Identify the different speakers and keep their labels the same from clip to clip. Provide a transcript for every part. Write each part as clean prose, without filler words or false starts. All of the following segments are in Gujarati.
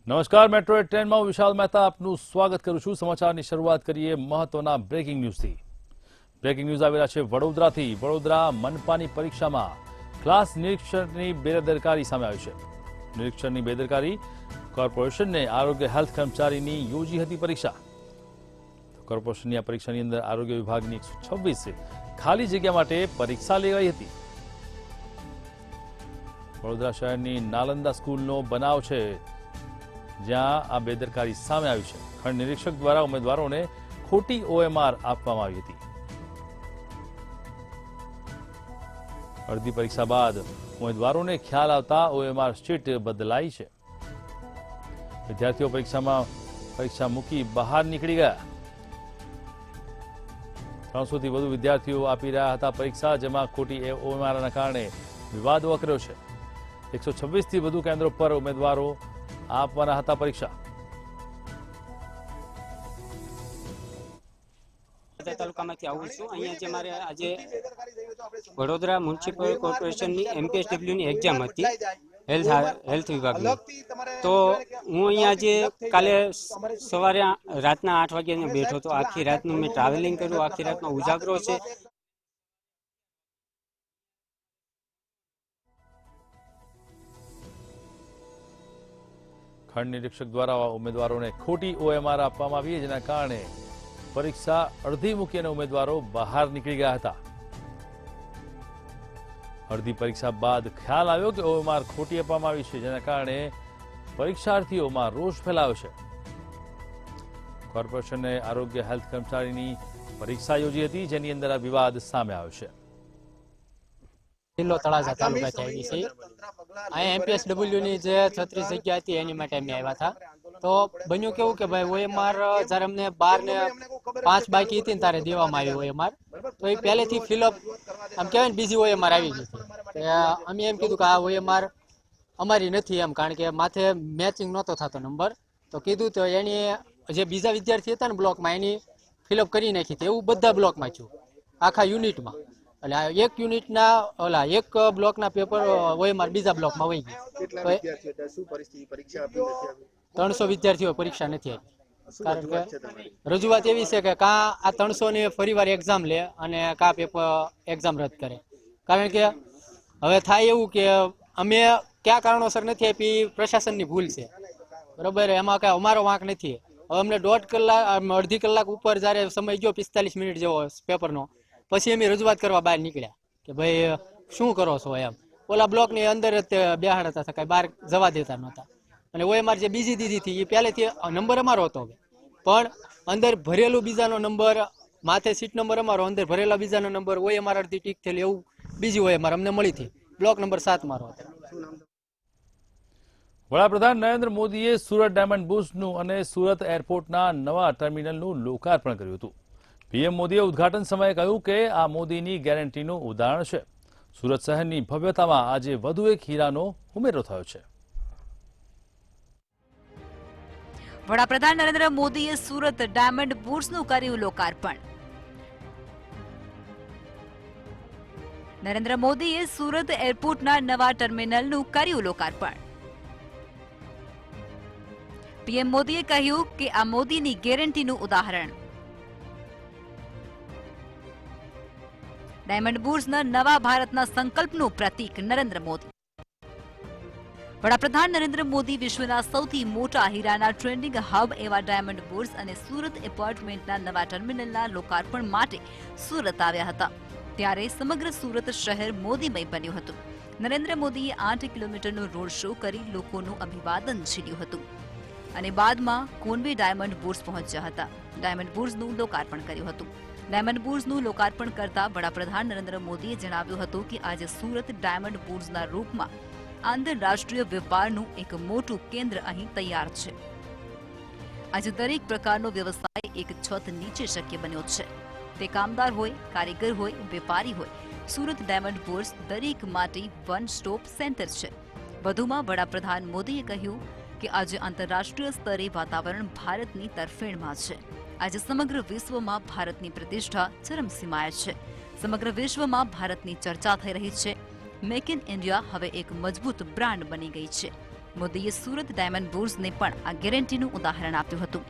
Speaker 1: નમસ્કાર, મેટ્રો ટ્રેનમાં વિશાલ મહેતા આપનું સ્વાગત કરું છું। સમાચારની શરૂઆત કરીએ મહત્વના બ્રેકિંગ ન્યૂઝથી। બ્રેકિંગ ન્યૂઝ આવેલા છે વડોદરાથી। વડોદરા મનપાની પરીક્ષામાં ક્લાસ નિરીક્ષકની બેદરકારી સામે આવી છે। નિરીક્ષકની બેદરકારી, કોર્પોરેશનને આરોગ્ય હેલ્થ કર્મચારીની યોજી હતી પરીક્ષા। કોર્પોરેશનની આ પરીક્ષાની અંદર આરોગ્ય વિભાગની 126 ખાલી જગ્યા માટે પરીક્ષા લેવાઈ હતી। વડોદરા શહેરની નાલંદા સ્કૂલનો બનાવ છે, જ્યાં આ બેદરકારી સામે આવી છે। ખંડ નિરીક્ષક દ્વારા ઉમેદવારોને ખોટી OMR આપવામાં આવી હતી। અડધી પરીક્ષા બાદ ઉમેદવારોને ખ્યાલ આવતા OMR શીટ બદલાઈ છે। વિદ્યાર્થીઓ પરીક્ષા મૂકી બહાર નીકળી ગયા। 300થી વધુ વિદ્યાર્થીઓ આપી રહ્યા હતા પરીક્ષા, જેમાં ખોટી OMRના કારણે વિવાદ વકર્યો છે। 126થી વધુ કેન્દ્રો પર ઉમેદવારો આપવાના હતા પરીક્ષા।
Speaker 2: તાલુકામાંથી આવું છું। અહીંયા જે મારે આજે વડોદરા મ્યુનિસિપલ કોર્પોરેશનની MPSW ની એક્ઝામ હતી, હેલ્થ વિભાગની। તો હું અહીંયા જે કાલે સવારે રાતના 8 વાગ્યાને બેઠો હતો। આખી રાતનું મેં ટ્રાવેલિંગ કર્યું, આખી રાતનો ઉજાગરો છે।
Speaker 1: ખંડ નિરીક્ષક દ્વારા ઉમેદવારોને ખોટી OMR આપવામાં આવી, જેના કારણે પરીક્ષા અડધી મૂકી અને ઉમેદવારો બહાર નીકળી ગયા હતા। અડધી પરીક્ષા બાદ ખ્યાલ આવ્યો કે OMR ખોટી આપવામાં આવી છે, જેના કારણે પરીક્ષાર્થીઓમાં રોષ ફેલાયો છે। કોર્પોરેશને આરોગ્ય હેલ્થ કર્મચારીની પરીક્ષા યોજી હતી, જેની અંદર આ વિવાદ સામે આવ્યો છે।
Speaker 3: જિલ્લો તળાજા તાલુકાથી આવી છે। અહીંયા MPSW ની જે 36 જગ્યા હતી એની માટે અમે આવ્યા હતા। તો બન્યું કેવું કે ભાઈ OMR જ્યારે અમને 12 ને 5 બાકી હતી ને ત્યારે દેવામાં આવી OMR, તો એ પહેલેથી ફિલઅપ આમ કહેવાય ને બીજી OMR આવી ગઈ હતી। અમે એમ કીધું કે આ OMR અમારી નથી એમ, કારણ કે માથે મેચિંગ નહોતો થતો નંબર। તો કીધું તો એની જે બીજા વિદ્યાર્થી હતા ને બ્લોકમાં એની ફિલઅપ કરી નાખી હતી। એવું બધા બ્લોકમાં થયું, આખા યુનિટમાં। એટલે એક યુનિટના એક બ્લોકના પેપર OMR બીજા બ્લોકમાં વહી ગઈ। 300 વિદ્યાર્થીઓ પરીક્ષા નથી આપી। કારણ કે રજૂઆત એવી છે કે કાં આ 300 ની ફરીવાર એક્ઝામ લે અને કાં પેપર એક્ઝામ રદ કરે। કારણ કે હવે થાય એવું કે અમે કયા કારણોસર નથી આપી, પ્રશાસનની ભૂલ છે, બરોબર। એમાં કાંઈ અમારો વાંક નથી। હવે અમને અડધી કલાક ઉપર જ્યારે સમય ગયો 45 મિનિટ જેવો પેપરનો, પછી અમે રજૂઆત કરવા બહાર નીકળ્યા કે ભાઈ શું કરો છો એમ। ઓલા બ્લોકની અંદર જ બેહાડતા હતા, કાંઈ બહાર જવા દેતા નહોતા। અને OMR જે બીજી દીધી હતી એ પહેલેથી નંબર અમારો હતો, પણ અંદર ભરેલું બીજાનો નંબર, માથે સીટ નંબર અમારો, અંદર ભરેલા બીજાનો નંબર, OMR અડધી ટીક થયેલી, એવું બીજી OMR અમને મળી હતી। બ્લોક નંબર 7 મારો હતો।
Speaker 1: વડાપ્રધાન નરેન્દ્ર મોદીએ સુરત ડાયમંડ બુર્સનું અને સુરત એરપોર્ટના નવા ટર્મિનલનું લોકાર્પણ કર્યું હતું। PM મોદીએ ઉદ્ઘાટન સમયે કહ્યું કે આ મોદીની ગેરંટીનું ઉદાહરણ છે। સુરત શહેરની ભવ્યતામાં આજે વધુ એક હીરાનો ઉમેરો થયો છે।
Speaker 4: વડાપ્રધાન નરેન્દ્ર મોદીએ સુરત ડાયમંડ બુર્સનું કર્યું લોકાર્પણ। નરેન્દ્ર મોદીએ સુરત એરપોર્ટના નવા ટર્મિનલનું કર્યું લોકાર્પણ। PM મોદીએ કહ્યું કે આ મોદીની ગેરંટીનું ઉદાહરણ। ડાયમંડ બુર્સના નવા ભારતના સંકલ્પનું પ્રતીક નરેન્દ્ર મોદી। વડાપ્રધાન નરેન્દ્ર મોદી વિશ્વના સૌથી મોટા હીરાના ટ્રેન્ડિંગ હબ એવા ડાયમંડ બુર્સ અને સુરત એપાર્ટમેન્ટના નવા ટર્મિનલના લોકાર્પણ માટે સુરત આવ્યા હતા। ત્યારે સમગ્ર સુરત શહેર મોદીમય બન્યું હતું। નરેન્દ્ર મોદીએ 8 કિલોમીટરનો રોડ શો કરી લોકોનું અભિવાદન ઝીલ્યું હતું અને બાદમાં કોન્વે ડાયમંડ બુર્સ પહોંચ્યા હતા। ડાયમંડ બુર્સનું લોકાર્પણ કર્યું હતું। ડાયમંડ બુર્સનું લોકાર્પણ કરતા વડાપ્રધાન નરેન્દ્ર મોદીએ જણાવ્યું હતું કે આજે સુરત ડાયમંડ બુર્સના રૂપમાં આંતરરાષ્ટ્રીય વેપારનું એક મોટું કેન્દ્ર અહીં તૈયાર છે। આજે દરેક પ્રકારનો વ્યવસાય એક છત નીચે શક્ય બન્યો છે। તે કામદાર હોય, કારીગર હોય, વેપારી હોય, સુરત ડાયમંડ બુર્સ દરેક માટે વન સ્ટોપ સેન્ટર છે। વધુમાં વડાપ્રધાન મોદીએ કહ્યું કે આજે આંતરરાષ્ટ્રીય સ્તરે વાતાવરણ ભારતની તરફેણમાં છે। આજે સમગ્ર વિશ્વમાં ભારતની પ્રતિષ્ઠા ચરમસીમાએ છે। સમગ્ર વિશ્વમાં ભારતની ચર્ચા થઈ રહી છે। મેક ઇન ઇન્ડિયા હવે એક મજબૂત બ્રાન્ડ બની ગઈ છે। મોદીએ સુરત ડાયમંડ બુર્સને પણ આ ગેરંટીનું ઉદાહરણ આપ્યું હતું.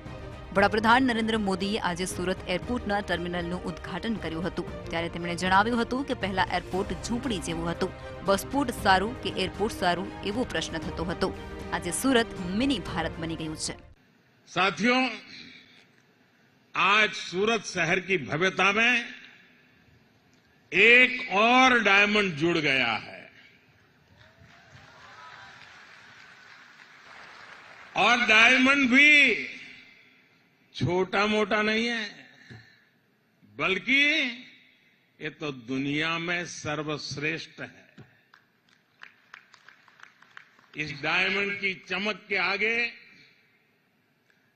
Speaker 4: વડાપ્રધાન નરેન્દ્ર મોદીએ આજે સુરત એરપોર્ટના ટર્મિનલનું ઉદ્ઘાટન કર્યું હતું. ત્યારે તેમણે જણાવ્યું હતું કે પહેલા એરપોર્ટ ઝૂંપડી જેવું હતું. બસપોર્ટ સારું કે એરપોર્ટ સારું એવો પ્રશ્ન થતો હતો. આજે સુરત મિની ભારત બની ગયું છે.
Speaker 5: साथियों, आज सूरत शहर की भव्यता में एक और डायमंड जुड़ गया है और डायमंड भी छोटा मोटा नहीं है, बल्कि ये तो दुनिया में सर्वश्रेष्ठ है. इस डायमंड की चमक के आगे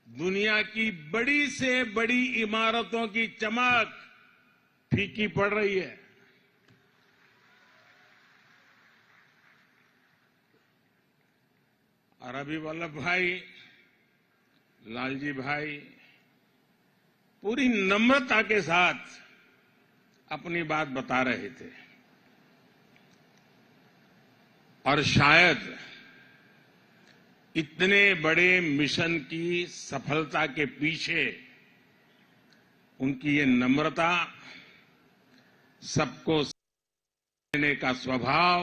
Speaker 5: दुनिया की बड़ी से बड़ी इमारतों की चमक फीकी पड़ रही है. और अभी वल्लभ भाई, लालजी भाई पूरी नम्रता के साथ अपनी बात बता रहे थे और शायद इतने बड़े मिशन की सफलता के पीछे उनकी ये नम्रता, सबको देने का स्वभाव,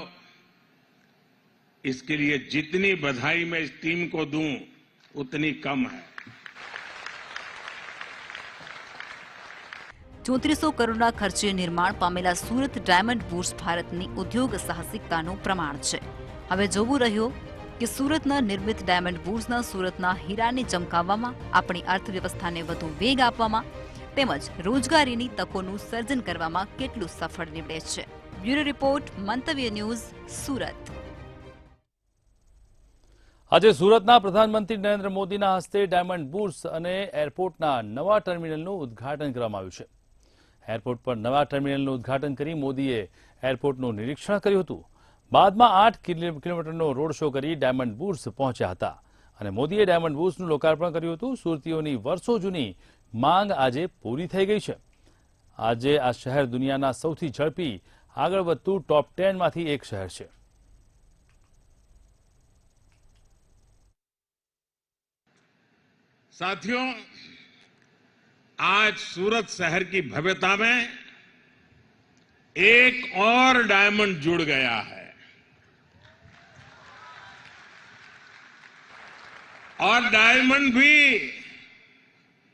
Speaker 5: इसके लिए जितनी बधाई मैं इस टीम को दूं उतनी कम है.
Speaker 4: 3400 કરોડના ખર્ચે નિર્માણ પામેલા સુરત ડાયમંડ બુર્સ ભારતની ઉદ્યોગ સાહસિકતાનું પ્રમાણ છે. હવે જોવું રહ્યું કે સુરતના નિર્મિત ડાયમંડ બુર્સના સુરતના હીરાને ચમકાવવામાં, આપણી અર્થવ્યવસ્થાને વધુ વેગ આપવામાં તેમજ રોજગારીની તકોનું સર્જન કરવામાં કેટલું સફળ નીવડે છે. બ્યુરો રિપોર્ટ, મંતવ્ય ન્યૂઝ, સુરત.
Speaker 1: આજે સુરતના પ્રધાનમંત્રી નરેન્દ્ર મોદીના હસ્તે ડાયમંડ બુર્સ અને એરપોર્ટના નવા ટર્મિનલનું ઉદ્ઘાટન કરવામાં આવ્યું છે. એરપોર્ટ પર નવા ટર્મિનલનું ઉદ્ઘાટન કરી મોદીએ એરપોર્ટનું નિરીક્ષણ કર્યું હતું. બાદમાં 8 કિલોમીટરનો રોડ શો કરી ડાયમંડ બુર્સ પહોંચ્યા હતા અને મોદીએ ડાયમંડ બુર્સનું લોકાર્પણ કર્યું હતું. સુરતીઓની વર્ષો જૂની માંગ આજે પૂરી થઈ ગઈ છે. આજે આ શહેર દુનિયાના સૌથી ઝડપી આગળ વધતું ટોપ 10 માંથી એક શહેર છે.
Speaker 5: साथियों, आज सूरत शहर की भव्यता में एक और डायमंड जुड़ गया है और डायमंड भी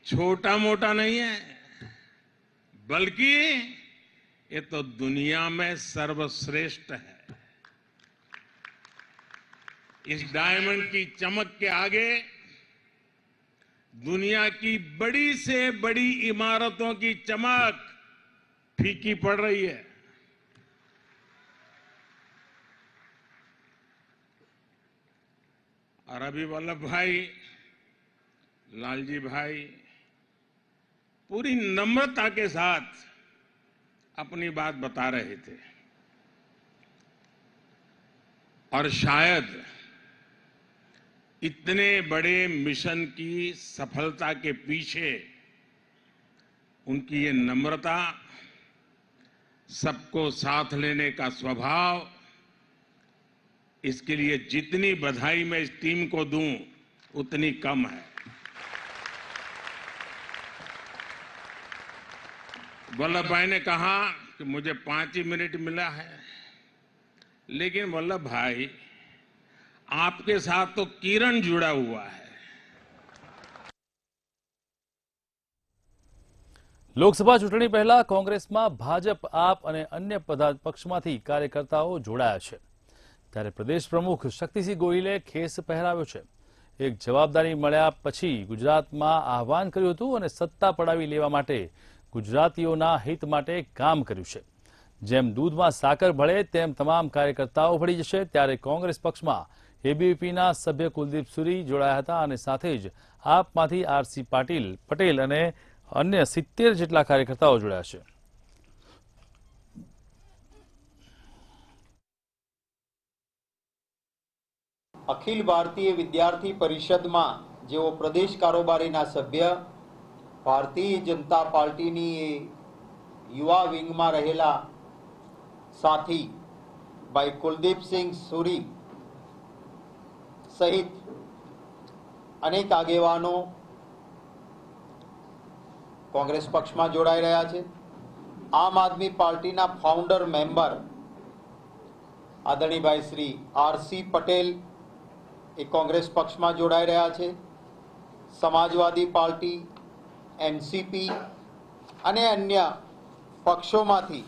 Speaker 5: छोटा मोटा नहीं है, बल्कि ये तो दुनिया में सर्वश्रेष्ठ है. इस डायमंड की चमक के आगे दुनिया की बड़ी से बड़ी इमारतों की चमक फीकी पड़ रही है. और अभी वल्लभ भाई, लालजी भाई पूरी नम्रता के साथ अपनी बात बता रहे थे और शायद इतने बड़े मिशन की सफलता के पीछे उनकी ये नम्रता, सबको साथ लेने का स्वभाव, इसके लिए जितनी बधाई मैं इस टीम को दूं उतनी कम है. वल्लभ भाई ने कहा कि मुझे 5 ही मिनट मिला है, लेकिन वल्लभ भाई आपके साथ तो किरण जुड़ा हुआ है.
Speaker 1: લોકસભા ચૂંટણી પહેલા કોંગ્રેસમાં ભાજપ, આપ અને અન્ય પક્ષમાંથી કાર્યકર્તાઓ જોડાયા છે. ત્યારે પ્રદેશ પ્રમુખ શક્તિસિંહ ગોહિલે ખેસ પહેરાવ્યો છે. એક જવાબદારી મળ્યા પછી ગુજરાતમાં આહવાન કર્યું હતું અને સત્તા પડાવી લેવા માટે ગુજરાતીઓના હિત માટે કામ કર્યું છે. જેમ દૂધમાં સાકર ભળે તેમ તમામ કાર્યકર્તાઓ ભળી જશે. ત્યારે કોંગ્રેસ પક્ષમાં એબીવીપીના સભ્ય કુલદીપ સુરી જોડાયા હતા અને સાથે જ આપમાંથી આરસી પટેલ અને अन्य 70 જેટલા કાર્યકર્તાઓ જોડાયા છે.
Speaker 6: અખિલ ભારતીય વિદ્યાર્થી પરિષદમાં જેઓ પ્રદેશ કારોબારીના સભ્ય, ભારતીય જનતા પાર્ટીની યુવા વિંગમાં રહેલા સાથી ભાઈ કુલદીપસિંહ સુરી સહિત અનેક આગેવાનો કોંગ્રેસ પક્ષમાં જોડાઈ રહ્યા છે. આમ આદમી પાર્ટીના ફાઉન્ડર મેમ્બર આદરણીયભાઈ શ્રી આરસી પટેલ એ કોંગ્રેસ પક્ષમાં જોડાઈ રહ્યા છે. સમાજવાદી પાર્ટી, એનસીપી અને અન્ય પક્ષોમાંથી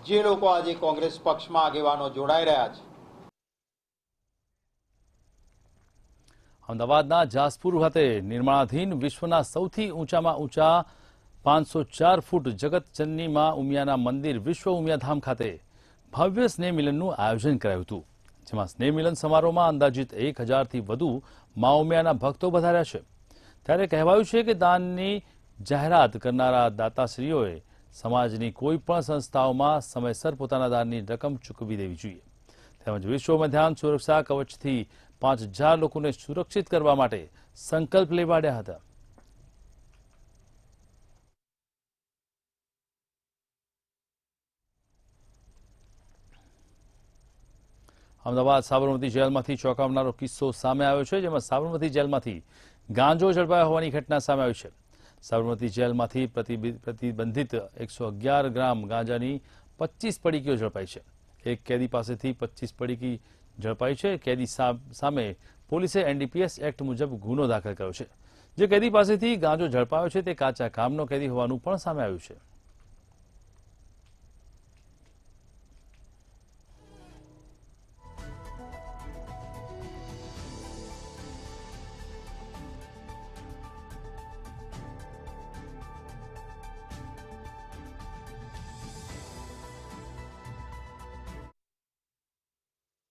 Speaker 6: જે લોકો આજે કોંગ્રેસ પક્ષમાં આગેવાનો જોડાઈ રહ્યા છે.
Speaker 1: અમદાવાદના જાસપુર ખાતે નિર્માણાધીન વિશ્વના સૌથી ઊંચામાં ઊંચા 504 ફૂટ જગતજનની માં ઉમિયાના મંદિર વિશ્વ ઉમિયાધામ ખાતે ભવ્ય સ્નેહ મિલનનું આયોજન કરાયું હતું, જેમાં સ્નેહ મિલન સમારોહમાં અંદાજિત 1000થી વધુ મા ઉમિયાના ભક્તો પધાર્યા છે. ત્યારે કહેવાયું છે કે દાનની જાહેરાત કરનારા દાતાશ્રીઓએ સમાજની કોઈ પણ સંસ્થાઓમાં સમયસર પોતાના દાનની રકમ ચૂકવી દેવી જોઈએ. તેમજ વિશ્વ ઉમિયાધામ સુરક્ષા કવચથી 5000 લોકોને સુરક્ષિત કરવા માટે સંકલ્પ લેવાડ્યા હતા. અમદાવાદ સાબરમતી જેલમાંથી ચોંકાવનારો કિસ્સો સામે આવ્યો છે, જેમાં સાબરમતી જેલમાંથી ગાંજો ઝડપાયો હોવાની ઘટના સામે આવી છે. સાબરમતી જેલમાંથી પ્રતિબંધિત 111 ગ્રામ ગાંજાની 25 પડીકીઓ ઝડપાઈ છે. એક કેદી પાસેથી 25 પડીકી ઝડપાઈ છે. કેદી સામે પોલીસે એનડીપીએસ એક્ટ મુજબ ગુનો દાખલ કર્યો છે. જે કેદી પાસેથી ગાંજો ઝડપાયો છે તે કાચા કામનો કેદી હોવાનું પણ સામે આવ્યું છે.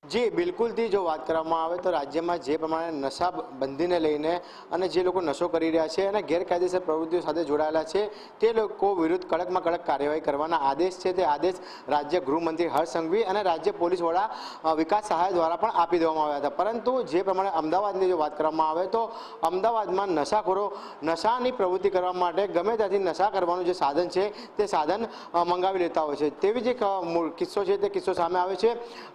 Speaker 7: જી બિલકુલથી જો વાત કરવામાં આવે તો રાજ્યમાં જે પ્રમાણે નશાબંધીને લઈને અને જે લોકો નશો કરી રહ્યા છે અને ગેરકાયદેસર પ્રવૃત્તિઓ સાથે જોડાયેલા છે તે લોકો વિરુદ્ધ કડકમાં કડક કાર્યવાહી કરવાના આદેશ છે તે આદેશ રાજ્ય ગૃહમંત્રી હર્ષ સંઘવી અને રાજ્ય પોલીસ વડા વિકાસ સહાય દ્વારા પણ આપી દેવામાં આવ્યા હતા. પરંતુ જે પ્રમાણે અમદાવાદની જો વાત કરવામાં આવે તો અમદાવાદમાં નશાખોરો નશાની પ્રવૃત્તિ કરવા માટે ગમે ત્યાંથી નશા કરવાનું જે સાધન છે તે સાધન મંગાવી લેતા હોય છે. તેવી જ એક કિસ્સો છે તે કિસ્સો સામે આવે છે.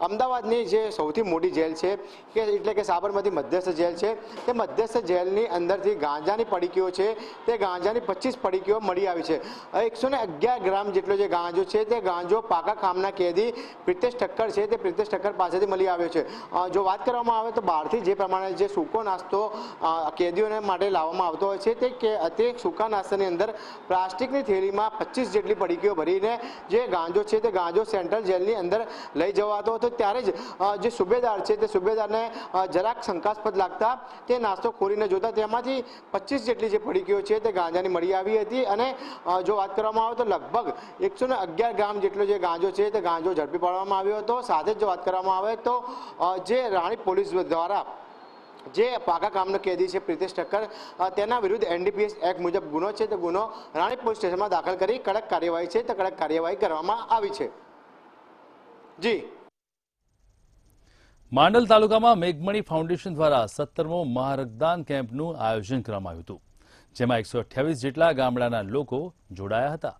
Speaker 7: અમદાવાદની જે સૌથી મોટી જેલ છે કે એટલે કે સાબરમતી મધ્યસ્થ જેલ છે તે મધ્યસ્થ જેલની અંદરથી ગાંજાની પડીકીઓ છે તે ગાંજાની 25 પડીકીઓ મળી આવી છે. 111 ગ્રામ જેટલો જે ગાંજો છે તે ગાંજો પાકા કામના કેદી પ્રિતેશ ઠક્કર છે તે પ્રિતેશ ઠક્કર પાસેથી મળી આવ્યો છે. જો વાત કરવામાં આવે તો બહારથી જે પ્રમાણે જે સૂકો નાસ્તો કેદીઓને માટે લાવવામાં આવતો હોય છે તે સૂકા નાસ્તાની અંદર પ્લાસ્ટિકની થેલીમાં 25 જેટલી પડીકીઓ ભરીને જે ગાંજો છે તે ગાંજો સેન્ટ્રલ જેલની અંદર લઈ જવાતો હતો. ત્યારે જ જે સુબેદાર છે તે સુબેદારને જરાક શંકાસ્પદ લાગતા તે નાસ્તો ખોલીને જોતા તેમાંથી 25 જેટલી જે પડીકીઓ છે તે ગાંજાની મળી આવી હતી. અને જો વાત કરવામાં આવે તો લગભગ 111 ગ્રામ જેટલો જે ગાંજો છે તે ગાંજો ઝડપી પાડવામાં આવ્યો હતો. સાથે જ જો વાત કરવામાં આવે તો જે રાણી પોલીસ દ્વારા જે પાકા કામનો કેદી છે પ્રિતેશ ઠક્કર તેના વિરુદ્ધ એનડીપીએસ એક્ટ મુજબ ગુનો છે તે ગુનો રાણી પોલીસ સ્ટેશનમાં દાખલ કરી કડક કાર્યવાહી છે તે કડક કાર્યવાહી કરવામાં આવી છે. જી
Speaker 1: માંડલ તાલુકામાં મેઘમણી ફાઉન્ડેશન દ્વારા 17મો મહારક્તદાન કેમ્પનું આયોજન કરવામાં આવ્યું હતું, જેમાં 128 જેટલા ગામડાના લોકો જોડાયા હતા.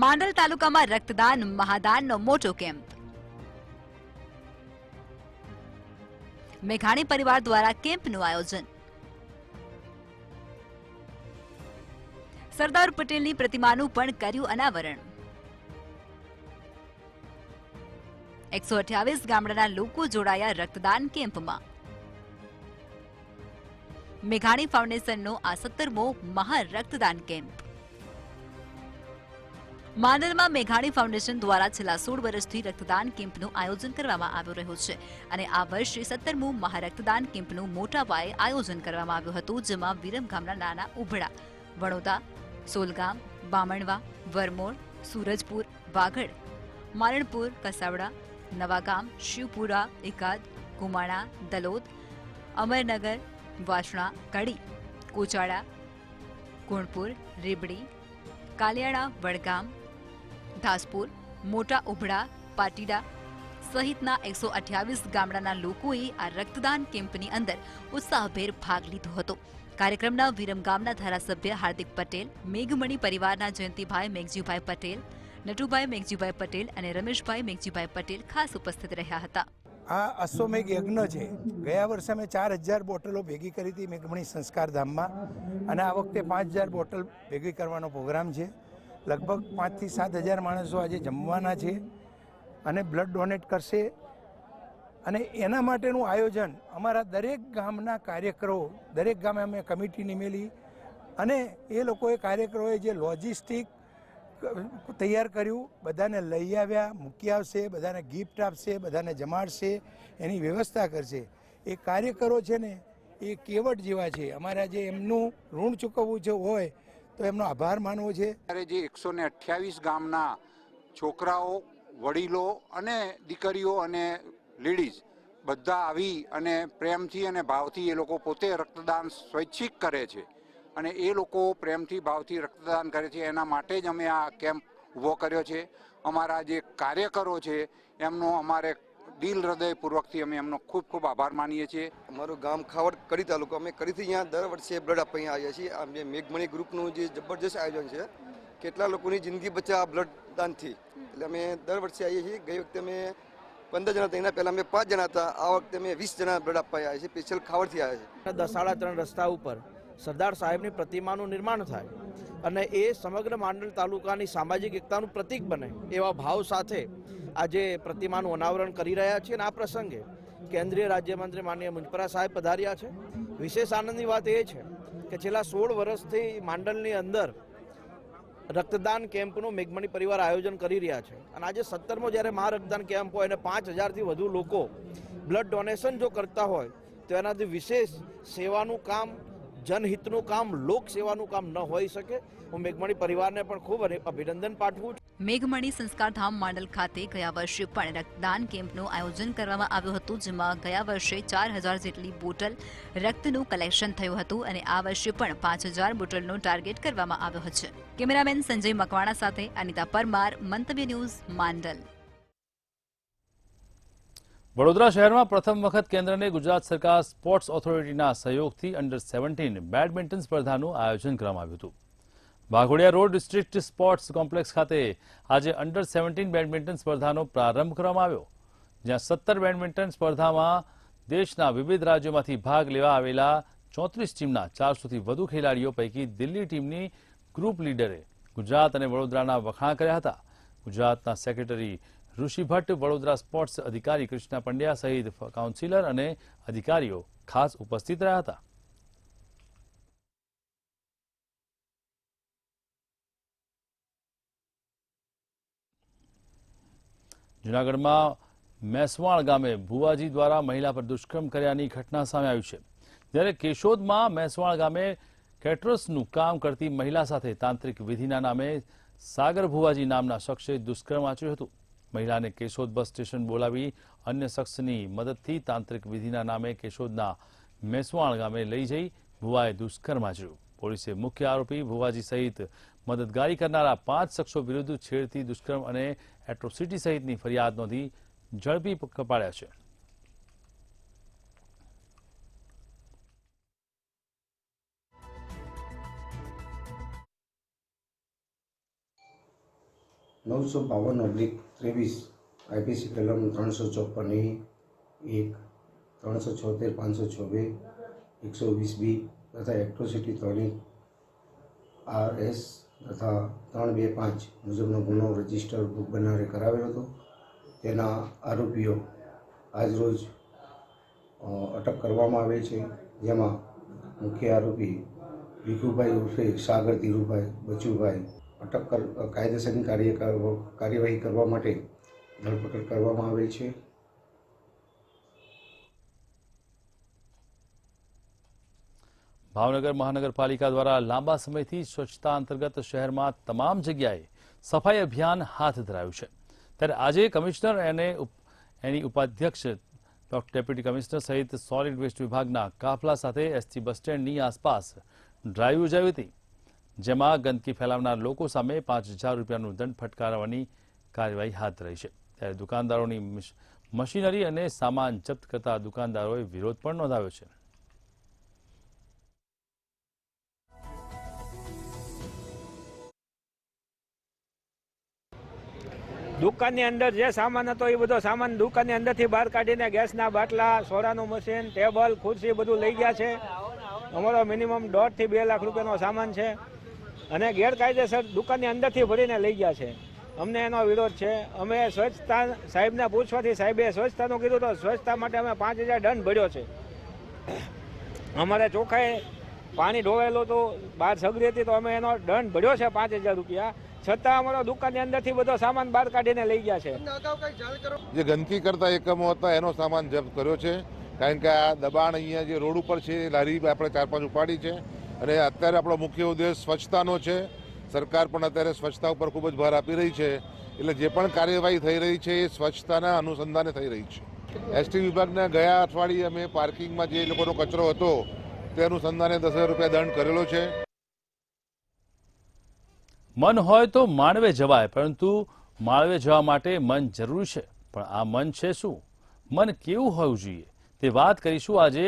Speaker 4: માંડલ તાલુકામાં રક્તદાન મહાદાનનો મોટો કેમ્પ. મેઘાણી પરિવાર દ્વારા કેમ્પનું આયોજન. સરદાર પટેલની પ્રતિમાનું પણ કર્યું અનાવરણ. 128 ગામડાના લોકો જોડાયા રક્તદાન કેમ્પમાં. મેઘાણી ફાઉન્ડેશનનો આ 17મો મહા રક્તદાન કેમ્પ. માંડલમાં મેઘાણી ફાઉન્ડેશન દ્વારા છેલ્લા 16 વર્ષથી રક્તદાન કેમ્પનું આયોજન કરવામાં આવી રહ્યું છે અને આ વર્ષે 17મું મહા રક્તદાન કેમ્પનું મોટા પાયે આયોજન કરવામાં આવ્યું હતું, જેમાં વિરમગામના નાના ઉભડા, વડોદા, સોલગામ, બામણવા, વરમોડ, સૂરજપુર, વાગડ, મારણપુર, કસાવડા, નવાગામ, શિવપુરા, એકાદ, કુમાણા, દલોદ, અમરનગર, વાસણા, કડી, કોચાડા, ગુણપુર, રેબડી, કાલિયાણા, વડગામ, ધાસપુર, મોટા ઉભડા, પાટીડા સહિતના 128 ગામડાના લોકોએ આ રક્તદાન કેમ્પની અંદર ઉત્સાહભેર ભાગ લીધો હતો. કાર્યક્રમના વિરમગામના ધારાસભ્ય હાર્દિક પટેલ, મેઘમણી પરિવારના જયંતિભાઈ મેઘજીભાઈ પટેલ, નટુભાઈ મેઘજીભાઈ પટેલ અને રમેશભાઈ મેઘજીભાઈ પટેલ ખાસ ઉપસ્થિત રહ્યા હતા.
Speaker 8: આ અશ્વમેઘ યજ્ઞ છે. ગયા વર્ષે અમે 4000 બોટલો ભેગી કરી હતી મેઘમણી સંસ્કાર ધામમાં, અને આ વખતે 5000 બોટલ ભેગી કરવાનો પ્રોગ્રામ છે. લગભગ 5 થી 7 હજાર માણસો આજે જમવાના છે અને બ્લડ ડોનેટ કરશે. અને એના માટેનું આયોજન અમારા દરેક ગામના કાર્યકરો, દરેક ગામે અમે કમિટી નિમેલી અને એ લોકોએ કાર્યકરોએ જે લોજિસ્ટિક તૈયાર કર્યું, બધાને લઈ આવ્યા, મૂકી આવશે, બધાને ગિફ્ટ આપશે, બધાને જમાડશે, એની વ્યવસ્થા કરશે. એ કાર્યકરો છે ને એ કેવટ જેવા છે. અમારા જે એમનું ઋણ ચૂકવવું છે હોય તો એમનો આભાર માનવો છે.
Speaker 6: જે 128 ગામના છોકરાઓ, વડીલો અને દીકરીઓ અને લેડીઝ બધા આવી અને પ્રેમથી અને ભાવથી એ લોકો પોતે રક્તદાન સ્વૈચ્છિક કરે છે અને એ લોકો પ્રેમથી ભાવથી રક્તદાન કરે છે. એના માટે જ અમે આ કેમ્પ ઊભો કર્યો છે. અમારા જે કાર્યકરો છે એમનો અમારે દિલ હૃદયપૂર્વકથી અમે એમનો ખૂબ ખૂબ આભાર માનીએ છીએ.
Speaker 9: અમારું ગામ ખાવડ કડી તાલુકો, અમે કડીથી અહીંયા દર વર્ષે બ્લડ આપવા અહીંયા આવ્યા છીએ. આ મેઘમણી ગ્રુપનું જે જબરજસ્ત આયોજન છે, કેટલા લોકોની જિંદગી બચે આ બ્લડ દાનથી, એટલે અમે દર વર્ષે આવીએ છીએ. ગઈ વખતે અમે 15 જણા હતા, એના પહેલાં અમે 5 જણા હતા. આ વખતે અમે 20 જણા બ્લડ આપવા આવ્યા છીએ. સ્પેશિયલ ખાવડથી આવ્યા છે.
Speaker 10: દસાડા 3 રસ્તા ઉપર સરદાર સાહેબની પ્રતિમાનું નિર્માણ થાય અને એ સમગ્ર માંડલ તાલુકાની સામાજિક એકતાનું પ્રતીક બને એવા ભાવ સાથે આજે પ્રતિમાનું અનાવરણ કરી રહ્યા છીએ. અને આ પ્રસંગે કેન્દ્રીય રાજ્યમંત્રી માનનીય મુંજપરા સાહેબ પધાર્યા છે. વિશેષ આનંદની વાત એ છે કે છેલ્લા 16 વર્ષથી માંડલની અંદર રક્તદાન કેમ્પનું મેઘમણી પરિવાર આયોજન કરી રહ્યા છે. અને આજે 17મો જ્યારે મહારક્તદાન કેમ્પ હોય અને 5000થી વધુ લોકો બ્લડ ડોનેશન જો કરતા હોય તો એનાથી વિશેષ સેવાનું કામ, જનહિતનું કામ, લોક સેવાનું કામ ન હોઈ શકે. હું મેઘમણી પરિવારને પણ ખૂબ અભિનંદન પાઠવું છું.
Speaker 4: મેઘમણી સંસ્કારધામ માંડલ ખાતે ગયા વર્ષે પણ રક્તદાન કેમ્પનું આયોજન કરવામાં આવ્યું હતું, જેમાં ગયા વર્ષે 4000 જેટલી બોટલ રક્તનું કલેક્શન થયું હતું અને આ વર્ષે પણ 5000 બોટલનો ટાર્ગેટ કરવામાં આવ્યો છે. કેમેરામેન સંજય મકવાણા સાથે અનિતા પરમાર, મંતવ્ય ન્યૂઝ, માંડલ.
Speaker 1: વડોદરા શહેરમાં પ્રથમ વખત કેન્દ્રને ગુજરાત સરકાર સ્પોર્ટ્સ ઓથોરિટીના સહયોગથી અંડર-17 બેડમિન્ટન સ્પર્ધાનું આયોજન કરવામાં આવ્યું હતું. Waghodia road district sports complex ખાતે આજે અંડર-17 બેડમિન્ટન સ્પર્ધાનો પ્રારંભ કરવામાં આવ્યો, જ્યાં 17 બેડમિન્ટન સ્પર્ધામાં દેશના વિવિધ રાજ્યોમાંથી ભાગ લેવા આવેલા 34 ટીમના 400થી વધુ ખેલાડીઓ પૈકી દિલ્હી ટીમની ગ્રુપ લીડરે ગુજરાત અને વડોદરાના વખાણ કર્યા હતા. ગુજરાતના સેક્રેટરી ઋષિ ભટ્ટ, વડોદરા સ્પોર્ટ્સ અધિકારી કૃષ્ણા પંડ્યા સહિત કાઉન્સિલર અને અધિકારીઓ ખાસ ઉપસ્થિત રહ્યા હતા. જૂનાગઢમાં મેસવાણ ગામે ભુવાજી દ્વારા મહિલા પર દુષ્કર્મ કર્યાની ઘટના સામે આવી છે, જ્યારે કેશોદમાં મેસવાણ ગામે કેટરસનું કામ કરતી મહિલા સાથે તાંત્રિક વિધિના નામે સાગર ભુવાજી નામના શખ્સે દુષ્કર્મ આચર્યું હતું. મહિલાને કેશોદ બસ સ્ટેશન બોલાવી અન્ય શખ્સની મદદથી તાંત્રિક વિધિના નામે કેશોદના મેસવાણ ગામે લઈ જઈ ભુવાએ દુષ્કર્મ આચર્યું. પોલીસે મુખ્ય આરોપી ભુવાજી સહિત મદદગારી કરનારા 5 શખ્સો વિરુદ્ધ છેડતી, દુષ્કર્મ અને એટ્રોસિટી સહિતની ફરિયાદ નોંધી ઝડપી પાડ્યા છે.
Speaker 11: (952/23) આઈપીસી કલમ 354(1), 376, 506, 120B તથા એટ્રોસિટી 3(RS) તથા 325 મુજબનો ગુનો રજીસ્ટર બુક બનારે કરાવેલો હતો. તેના આરોપીઓ આજરોજ અટક કરવામાં આવે છે, જેમાં મુખ્ય આરોપી ભીખુભાઈ ઉર્ફે સાગર ધીરુભાઈ બચુભાઈ કાયદેસરની કાર્યવાહી કરવા માટે ધરપકડ કરવામાં આવેલ છે.
Speaker 1: ભાવનગર મહાનગરપાલિકા દ્વારા લાંબા સમયથી સ્વચ્છતા અંતર્ગત શહેરમાં તમામ જગ્યાએ સફાઈ અભિયાન હાથ ધરાયું છે, ત્યારે આજે કમિશનર અને એની ઉપાધ્યક્ષ ડેપ્યુટી કમિશનર સહિત સોલિડ વેસ્ટ વિભાગના કાફલા સાથે એસટી બસ સ્ટેન્ડની આસપાસ ડ્રાઈવ યોજાઈ હતી, જેમાં ગંદકી ફેલાવનાર લોકો સામે 5000 રૂપિયાનું દંડ ફટકારવાની કાર્યવાહી હાથ ધરાઈ છે. ત્યારે દુકાનદારોની મશીનરી અને સામાન જપ્ત કરતા દુકાનદારોએ વિરોધ પણ નોંધાવ્યો છે.
Speaker 12: દુકાનની અંદર જે સામાન હતો એ બધો સામાન દુકાનની અંદરથી બહાર કાઢીને ગેસના બાટલા, સોડાનું મશીન, ટેબલ, ખુરશી બધું લઈ ગયા છે. અમારો મિનિમમ 1.5 થી 2 લાખ રૂપિયાનો સામાન છે અને ગેરકાયદેસર દુકાનની અંદરથી ભરીને લઈ ગયા છે. અમને એનો વિરોધ છે. અમે સ્વચ્છતા સાહેબને પૂછવાથી સાહેબે સ્વચ્છતાનું કીધું તો સ્વચ્છતા માટે અમે 5,000 દંડ ભર્યો છે. અમારે ચોખ્ખાએ પાણી ઢોળેલું હતું, બહાર સગડી હતી તો અમે એનો દંડ ભર્યો છે 5,000 રૂપિયા. છતાં અમારો દુકાનની અંદરથી બધો સામાન બહાર કાઢીને લઈ ગયા છે.
Speaker 13: જે ગંદકી કરતા એકમો હતા એનો સામાન જપ્ત કર્યો છે, કારણ કે આ દબાણ અહીંયા જે રોડ ઉપર છે એ લારી આપણે 4-5 ઉપાડી છે અને અત્યારે આપણો મુખ્ય ઉદ્દેશ સ્વચ્છતાનો છે. સરકાર પણ અત્યારે સ્વચ્છતા ઉપર ખૂબ જ ભાર આપી રહી છે, એટલે જે પણ કાર્યવાહી થઈ રહી છે એ સ્વચ્છતાના અનુસંધાને થઈ રહી છે. એસટી વિભાગના ગયા અઠવાડિયે અમે પાર્કિંગમાં જે લોકોનો કચરો હતો તે અનુસંધાને 10,000 રૂપિયા દંડ કરેલો છે.
Speaker 1: મન હોય તો માળવે જવાય, પરંતુ માળવે જવા માટે મન જરૂરી છે. પણ આ મન છે શું? મન કેવું હોવું જોઈએ તે વાત કરીશું આજે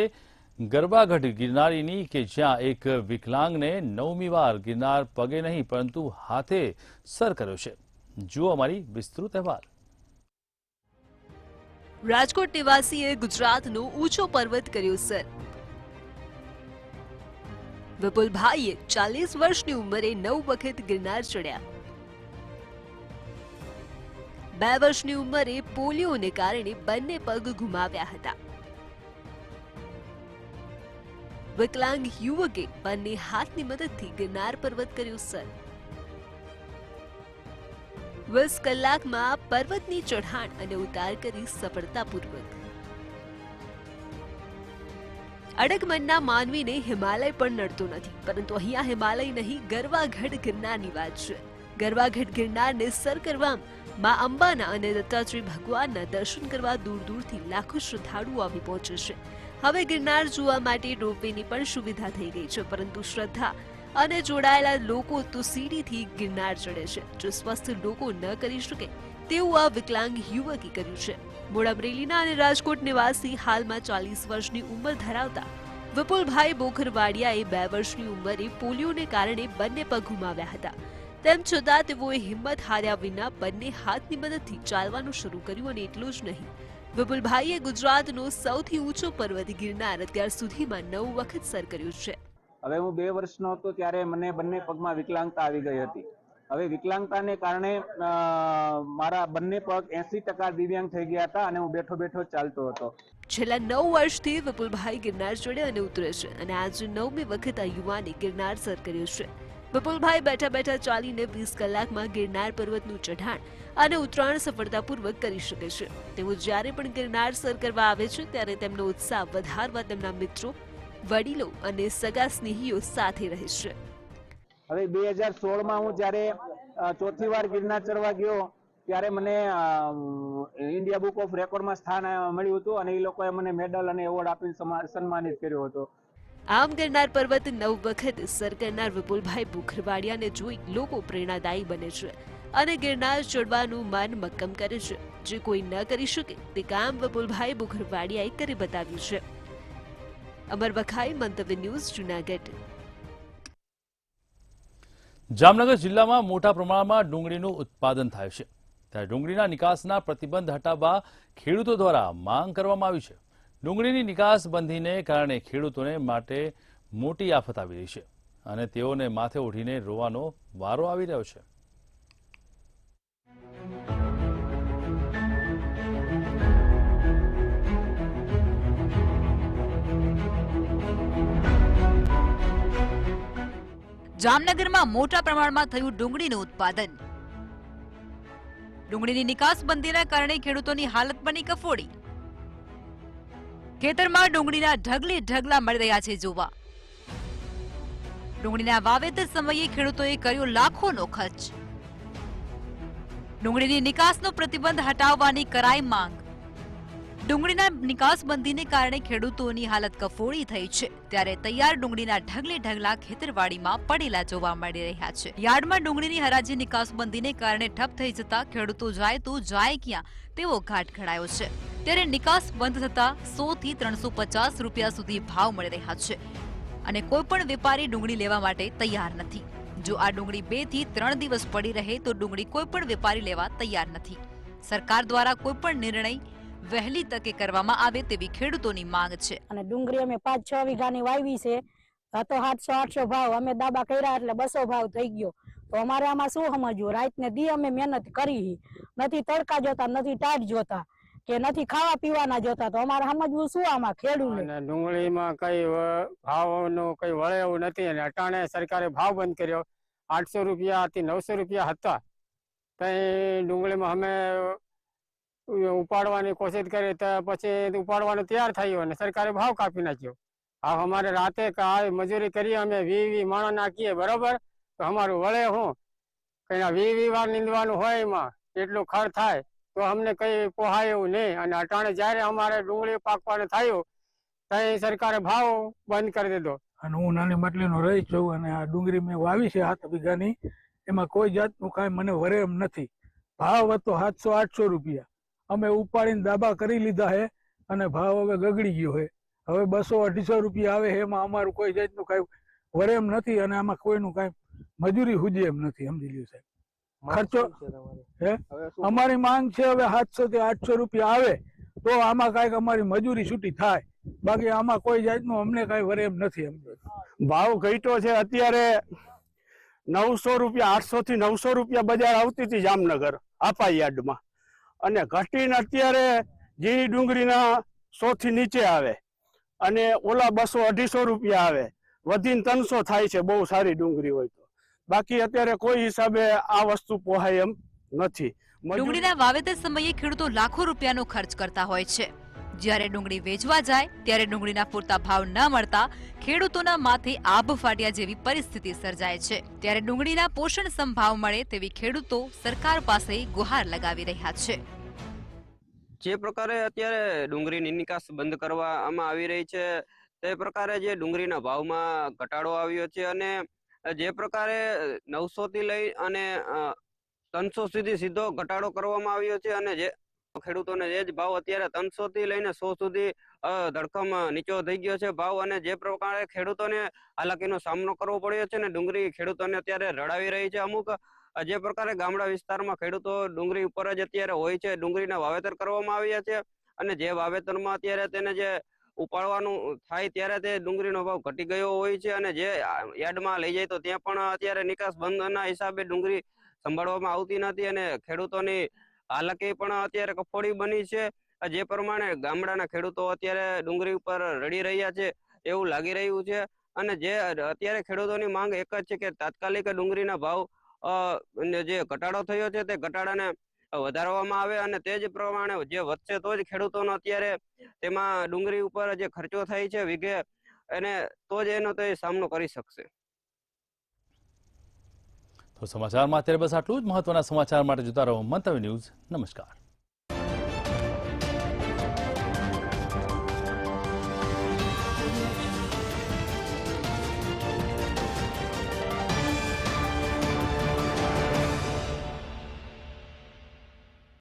Speaker 1: ગરબાગઢ ગિરનારીની, કે જ્યાં એક વિકલાંગને 9મી વાર ગિરનાર પગે નહીં પરંતુ હાથે સર કર્યો છે. જુઓ અમારી વિસ્તૃત અહેવાલ.
Speaker 14: રાજકોટ નિવાસીએ ગુજરાતનો ઊંચો પર્વત કર્યો સર. વિપુલભાઈએ 40 વર્ષની ઉંમરે 9 વખત ગિરનાર ચડ્યા. 2 વર્ષની ઉંમરે પોલિયોને કારણે બંને પગ ગુમાવ્યા હતા. વિકલાંગ યુવકે બંને હાથની મદદથી ગિરનાર પર્વત કર્યો સર. 20 કલાકમાં પર્વતની ચઢાણ અને ઉતાર કરી સફળતાપૂર્વક. અડગ મનના માનવીને હિમાલય પણ નડતો નથી, પરંતુ અહીંયા હિમાલય નહીં, ગરવાગઢ ગિરનારની વાત છે. ગરવાગઢ ગિરનારને સર કરવામાં માં અંબાના અને દત્તાત્રેય ભગવાનના દર્શન કરવા દૂર દૂરથી લાખો શ્રદ્ધાળુઓ આવી પહોંચે છે. હવે ગિરનાર જોવા માટે રોપવેની પણ સુવિધા થઈ ગઈ છે, પરંતુ શ્રદ્ધા અને જોડાયેલા લોકો તો સીડીથી ગિરનાર ચડે છે. જો સ્વસ્થ લોકો ન કરી શકે તેવું આ વિકલાંગ યુવકે કર્યું છે. મૂળ અમરેલીના અને રાજકોટ નિવાસી, હાલમાં 40 વર્ષની ઉંમર ધરાવતા વિપુલભાઈ બોખરવાડિયાએ 2 વર્ષની ઉંમરે પોલિયોને કારણે બંને પગ ગુમાવ્યા હતા. તેમ છતાં તેઓએ હિંમત હાર્યા વિના બંને હાથની મદદથી ચાલવાનું શરૂ કર્યું. અને એટલું જ નહીં, વિપુલભાઈએ ગુજરાતનો સૌથી ઊંચો પર્વત ગિરનાર અત્યાર સુધીમાં 9 વખત સર કર્યું છે.
Speaker 12: હવે હું 2 વર્ષનો હતો ત્યારે મને બંને પગમાં વિકલાંગતા આવી ગઈ હતી. હવે વિકલાંગતાને કારણે મારા બંને પગ 80% દિવ્યાંગ થઈ ગયા હતા અને હું બેઠો બેઠો ચાલતો હતો.
Speaker 14: છેલ્લા 9 વર્ષથી વિપુલભાઈ ગિરનાર ચડે અને ઉતરે છે અને આજે 9મી વખત આ યુવાને ગિરનાર સર કર્યું છે. વિપુલભાઈ બેઠા બેઠા ચાલીને 20 કલાકમાં ગિરનાર પર્વતનું ચઢાણ અને ઉતરાણ સફળતાપૂર્વક કરી શકે છે. તેઓ જ્યારે પણ ગિરનાર સર કરવા આવે છે ત્યારે તેમનો ઉત્સાહ વધારવા તેમના મિત્રો, વડીલો અને સગા સ્નેહીઓ સાથે રહે છે.
Speaker 12: હવે 2016માં હું જ્યારે 4થી વાર ગિરનાર ચડવા ગયો ત્યારે મને ઇન્ડિયા બુક ઓફ રેકોર્ડમાં સ્થાન મળ્યું હતું અને એ લોકોએ મને મેડલ અને એવોર્ડ આપીને સન્માનિત કર્યો હતો.
Speaker 14: આમ ગિરનાર પર્વત 9 વખત સર કરનાર વિપુલભાઈ બોખરવાડિયાને જોઈ લોકો પ્રેરણાદાયી બને છે અને ગિરનાર ચડવાનું મન મક્કમ કરે છે. જે કોઈ ન કરી શકે તે કામ વિપુલભાઈ બોખરવાડિયાએ કરી બતાવ્યું છે. અમર વખાઈ, મંતવ્ય ન્યૂઝ, જૂનાગઢ.
Speaker 1: જામનગર જિલ્લામાં મોટા પ્રમાણમાં ડુંગળીનું ઉત્પાદન થાય છે, ત્યારે ડુંગળીના નિકાસના પ્રતિબંધ હટાવવા ખેડૂતો દ્વારા માંગ કરવામાં આવી છે. ડુંગળીની નિકાસ બંધીને કારણે ખેડૂતોને માટે મોટી આફત આવી રહી છે અને તેઓને માથે ઓઢીને રોવાનો વારો આવી રહ્યો છે.
Speaker 4: જામનગરમાં મોટા પ્રમાણમાં થયું ડુંગળીનું ઉત્પાદન. ડુંગળીની નિકાસ બંધીના કારણે ખેડૂતોની હાલત બની કફોડી. ખેતરમાં ડુંગળીના ઢગલે ઢગલા મળી રહ્યા છે જોવા. ડુંગળીના વાવેતર સમયે ખેડૂતોએ કર્યો લાખોનો ખર્ચ. ડુંગળીની નિકાસનો પ્રતિબંધ હટાવવાની કરાઈ માંગ. ડુંગળીના નિકાસ બંધીને કારણે ખેડૂતોની હાલત કફોડી થઈ છે, ત્યારે તૈયાર ડુંગળીના ઢગલે ઢગલા ખેતરવાડીમાં પડેલા જોવા મળી રહ્યા છે. યાર્ડમાં ડુંગળીની હરાજી નિકાસ બંધીને કારણે ઠપ થઈ જતા ખેડૂતો જાય તો જાય ક્યાં તેવો ઘાટ ઘડાયો છે. ત્યારે નિકાસ બંધ થતા 100 થી 350 રૂપિયા સુધી ભાવ મળી રહ્યા છે અને કોઈ પણ વેપારી ડુંગળી લેવા માટે તૈયાર નથી. જો આ ડુંગળી 2 થી 3 દિવસ પડી રહે તો ડુંગળી કોઈ પણ વેપારી લેવા તૈયાર નથી. સરકાર દ્વારા કોઈ પણ નિર્ણય વહેલી તકે કરવામાં આવે તેવી ખેડૂતોની માંગ છે.
Speaker 15: અને ડુંગળી અમે 5-6 વીઘાની વાવી છે, તો 700-800 ભાવ અમે દાબા કર્યા એટલે 200 ભાવ થઈ ગયો. તો અમારે આમાં શું સમજવું? રાતને દી અમે મહેનત કરી, નથી તડકા જોતા, નથી ટાઢ જોતા, કે નથી ખાવા પીવાના જોતા, તો અમારે સમજવું શું આમાં ખેડૂતને?
Speaker 12: ડુંગળીમાં કઈ ભાવનું કઈ વળે એવું નથી અને અટાણે સરકારે ભાવ બંધ કર્યો. 800 રૂપિયાથી 900 રૂપિયા હતા. ત્યાં ડુંગળીમાં અમે ઉપાડવાની કોશિશ કરી તો પછી ઉપાડવાનું તૈયાર થયું અને સરકારે ભાવ કાપી નાખ્યો. આ અમારે રાતે મજૂરી કરીએ અમે 20 માણસ નાખીએ બરોબર, તો અમારું વળે હું કઈ 20 વાર નીંદવાનું હોય એમાં એટલું ખર્ચ થાય તો અમને કઈ પોહાય એવું નહીં. અને અટાણે જયારે અમારે ડુંગળી પાકવાનું થયું ત્યાં સરકારે ભાવ બંધ કરી દીધો.
Speaker 8: અને હું નાની માટલીનો રહી છું અને આ ડુંગળી મેં વાવી છે 7 વીઘાની, એમાં કોઈ જાતનું કાંઈ મને વરે એમ નથી. ભાવ હતો 700-800 રૂપિયા, અમે ઉપાડીને દાબા કરી લીધા છે અને ભાવ હવે ગગડી ગયો છે. હવે 200-250 રૂપિયા આવે છે, એમાં અમારું કોઈ જાતનું કાંઈ વરે એમ નથી અને આમાં કોઈનું કાંઈ મજૂરી હુજે એમ નથી. સમજી લ્યો સાહેબ, ખર્ચો હે અમારી માંગ છે હવે 700 થી 800 રૂપિયા આવે તો આમાં કાંઈક અમારી મજૂરી છૂટી થાય, બાકી આમાં કોઈ જાતનું અમને કાંઈ વરે એમ નથી.
Speaker 12: ભાવ ઘટ્યો છે. અત્યારે 900 રૂપિયા 800 થી 900 રૂપિયા બજાર આવતી હતી જામનગર આપા યાર્ડમાં, અને ઘટીને અત્યારે ઝીણી ડુંગળીના 100 થી નીચે આવે અને ઓલા 200-250 રૂપિયા આવે, વધીને 300 થાય છે બહુ સારી ડુંગળી હોય તો. બાકી અત્યારે કોઈ હિસાબે આ વસ્તુ પોહાય એમ નથી.
Speaker 4: ડુંગળીના વાવેતર સમયે ખેડૂતો લાખો રૂપિયાનો ખર્ચ કરતા હોય છે. જ્યારે ડુંગળી વેચવા જાય ત્યારે ડુંગળીના પૂરતા ભાવ ન મળતા ખેડૂતોના માથે આભ ફાટ્યા જેવી પરિસ્થિતિ સર્જાય છે. ત્યારે ડુંગળીના પોષણક્ષમ ભાવ મળે તેવી ખેડૂતો સરકાર પાસે ગુહાર લગાવી રહ્યા છે.
Speaker 16: જે પ્રકારે અત્યારે ડુંગળીની નિકાસ બંધ કરવામાં આવી રહી છે તે પ્રકારે જે ડુંગળીના ભાવમાં ઘટાડો આવ્યો છે અને જે પ્રકારે 900 થી લઈ અને 300 સુધી સીધો ઘટાડો કરવામાં આવ્યો છે અને જે ખેડૂતોને જે જ ભાવ અત્યારે 300 થી લઈને 100 સુધી ધડકમ નીચો થઈ ગયો છે ભાવ, અને જે પ્રકારે ખેડૂતોને હાલાકીનો સામનો કરવો પડ્યો છે ને ડુંગળી ખેડૂતોને અત્યારે રડાવી રહી છે. અમુક જે પ્રકારે ગામડા વિસ્તારમાં ખેડૂતો ડુંગળી ઉપર જ અત્યારે હોય છે, ડુંગળીના વાવેતર કરવામાં આવ્યા છે અને જે વાવેતરમાં અત્યારે તેને જે ઉપાડવાનું થાય ત્યારે તે ડુંગળીનો ભાવ ઘટી ગયો હોય છે અને જે યાર્ડમાં લઈ જાય તો ત્યાં પણ અત્યારે નિકાસ બંધના હિસાબે ડુંગળી સંભાળવામાં આવતી નથી અને ખેડૂતોની હાલાકી પણ અત્યારે કફોડી બની છે. જે પ્રમાણે ગામડાના ખેડૂતો અત્યારે ડુંગળી ઉપર રડી રહ્યા છે એવું લાગી રહ્યું છે અને જે અત્યારે ખેડૂતોની માંગ એક જ છે કે તાત્કાલિક ડુંગળીના ભાવ જે ઘટાડો થયો છે તે ઘટાડાને વધારવામાં આવે અને તે જ પ્રમાણે જે વધશે તો જ ખેડૂતોનો અત્યારે તેમાં ડુંગળી ઉપર જે ખર્ચો થાય છે વીઘે અને તો જ એનો તે સામનો કરી શકશે.
Speaker 1: તો સમાચારમાં અત્યારે બસ આટલું જ. મહત્વના સમાચાર માટે જોતા રહો મંતવ્ય ન્યૂઝ. નમસ્કાર.